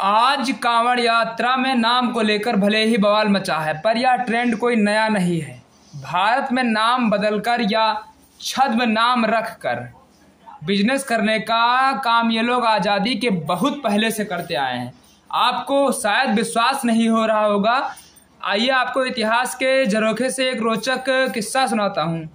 आज कांवड़ यात्रा में नाम को लेकर भले ही बवाल मचा है, पर यह ट्रेंड कोई नया नहीं है। भारत में नाम बदलकर या छद्म नाम रखकर बिजनेस करने का काम ये लोग आज़ादी के बहुत पहले से करते आए हैं। आपको शायद विश्वास नहीं हो रहा होगा। आइए आपको इतिहास के झरोखे से एक रोचक किस्सा सुनाता हूँ।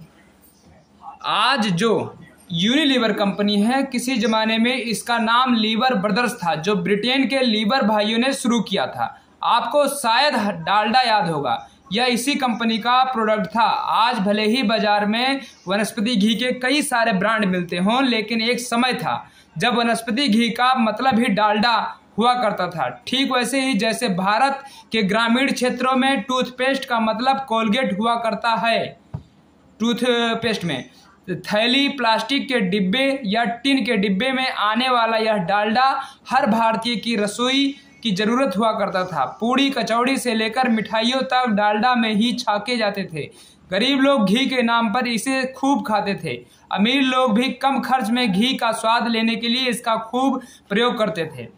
आज जो यूनिलीवर कंपनी है, किसी ज़माने में इसका नाम लीवर ब्रदर्स था, जो ब्रिटेन के लीवर भाइयों ने शुरू किया था। आपको शायद डालडा याद होगा, यह इसी कंपनी का प्रोडक्ट था। आज भले ही बाजार में वनस्पति घी के कई सारे ब्रांड मिलते हों, लेकिन एक समय था जब वनस्पति घी का मतलब ही डालडा हुआ करता था। ठीक वैसे ही जैसे भारत के ग्रामीण क्षेत्रों में टूथपेस्ट का मतलब कोलगेट हुआ करता है। टूथपेस्ट में थैली, प्लास्टिक के डिब्बे या टिन के डिब्बे में आने वाला यह डालडा हर भारतीय की रसोई की ज़रूरत हुआ करता था। पूड़ी कचौड़ी से लेकर मिठाइयों तक डालडा में ही छाके जाते थे। गरीब लोग घी के नाम पर इसे खूब खाते थे। अमीर लोग भी कम खर्च में घी का स्वाद लेने के लिए इसका खूब प्रयोग करते थे।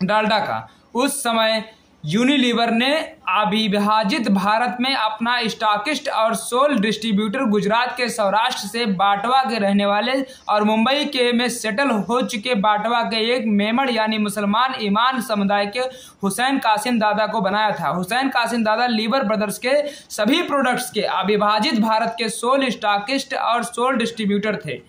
डालडा का उस समय यूनिलीवर ने अविभाजित भारत में अपना स्टॉकिस्ट और सोल डिस्ट्रीब्यूटर गुजरात के सौराष्ट्र से बाटवा के रहने वाले और मुंबई के में सेटल हो चुके बाटवा के एक मेमण यानी मुसलमान ईमान समुदाय के हुसैन कासिम दादा को बनाया था। हुसैन कासिम दादा लीवर ब्रदर्स के सभी प्रोडक्ट्स के अविभाजित भारत के सोल स्टॉकिस्ट और सोल डिस्ट्रीब्यूटर थे।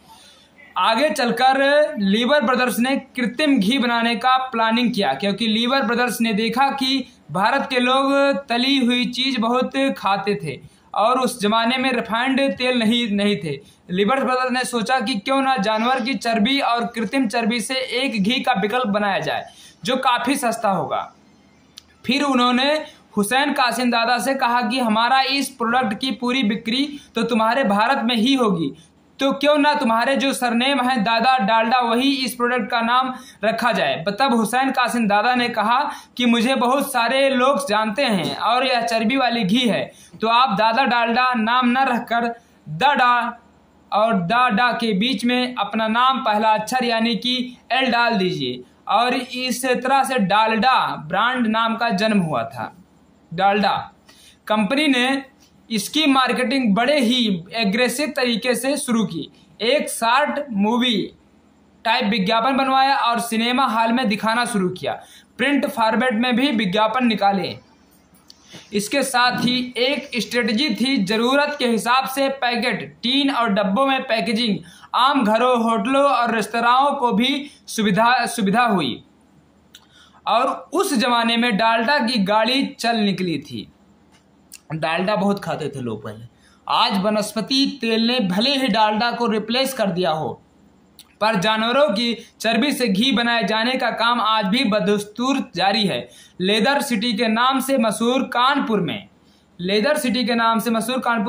आगे चलकर लीवर ब्रदर्स ने कृत्रिम घी बनाने का प्लानिंग किया, क्योंकि लीवर ब्रदर्स ने देखा कि भारत के लोग तली हुई चीज़ बहुत खाते थे और उस जमाने में रिफाइंड तेल नहीं थे। लीवर ब्रदर्स ने सोचा कि क्यों ना जानवर की चर्बी और कृत्रिम चर्बी से एक घी का विकल्प बनाया जाए जो काफ़ी सस्ता होगा। फिर उन्होंने हुसैन कासिम दादा से कहा कि हमारा इस प्रोडक्ट की पूरी बिक्री तो तुम्हारे भारत में ही होगी, तो क्यों ना तुम्हारे जो सरनेम है दादा डालडा, वही इस प्रोडक्ट का नाम रखा जाए। तब हुसैन कासिम दादा ने कहा कि मुझे बहुत सारे लोग जानते हैं और यह चर्बी वाली घी है, तो आप दादा डालडा नाम न रखकर दाडा और डाडा के बीच में अपना नाम पहला अक्षर यानी कि एल डाल दीजिए। और इस तरह से डालडा ब्रांड नाम का जन्म हुआ था। डालडा कंपनी ने इसकी मार्केटिंग बड़े ही एग्रेसिव तरीके से शुरू की। एक शॉर्ट मूवी टाइप विज्ञापन बनवाया और सिनेमा हॉल में दिखाना शुरू किया। प्रिंट फॉर्मेट में भी विज्ञापन निकाले। इसके साथ ही एक स्ट्रेटजी थी, ज़रूरत के हिसाब से पैकेट, टीन और डब्बों में पैकेजिंग। आम घरों, होटलों और रेस्तराओं को भी सुविधा हुई और उस जमाने में डालडा की गाड़ी चल निकली थी। डालडा बहुत खाते थे लोग पहले। आज वनस्पति तेल ने भले ही डालडा को रिप्लेस कर दिया हो, पर जानवरों की चर्बी से घी बनाए जाने का काम आज भी बदस्तूर जारी है। लेदर सिटी के नाम से मशहूर कानपुर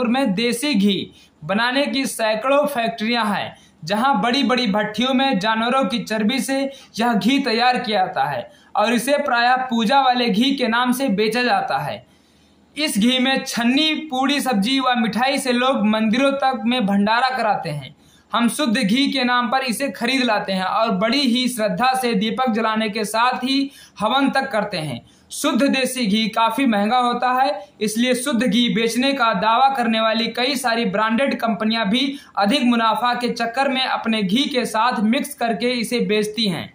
में देसी घी बनाने की सैकड़ों फैक्ट्रियां हैं, जहां बड़ी बड़ी भट्टियों में जानवरों की चर्बी से यह घी तैयार किया जाता है और इसे प्रायः पूजा वाले घी के नाम से बेचा जाता है। इस घी में छन्नी, पूड़ी, सब्जी व मिठाई से लोग मंदिरों तक में भंडारा कराते हैं। हम शुद्ध घी के नाम पर इसे खरीद लाते हैं और बड़ी ही श्रद्धा से दीपक जलाने के साथ ही हवन तक करते हैं। शुद्ध देसी घी काफ़ी महंगा होता है, इसलिए शुद्ध घी बेचने का दावा करने वाली कई सारी ब्रांडेड कंपनियां भी अधिक मुनाफा के चक्कर में अपने घी के साथ मिक्स करके इसे बेचती हैं।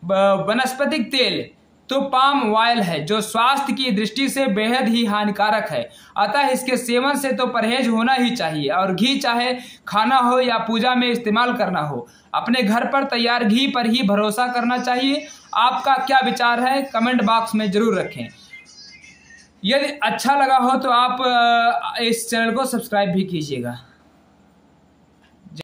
वनस्पतिक तेल तो पाम ऑयल है, जो स्वास्थ्य की दृष्टि से बेहद ही हानिकारक है, अतः इसके सेवन से तो परहेज होना ही चाहिए। और घी चाहे खाना हो या पूजा में इस्तेमाल करना हो, अपने घर पर तैयार घी पर ही भरोसा करना चाहिए। आपका क्या विचार है, कमेंट बॉक्स में जरूर रखें। यदि अच्छा लगा हो तो आप इस चैनल को सब्सक्राइब भी कीजिएगा।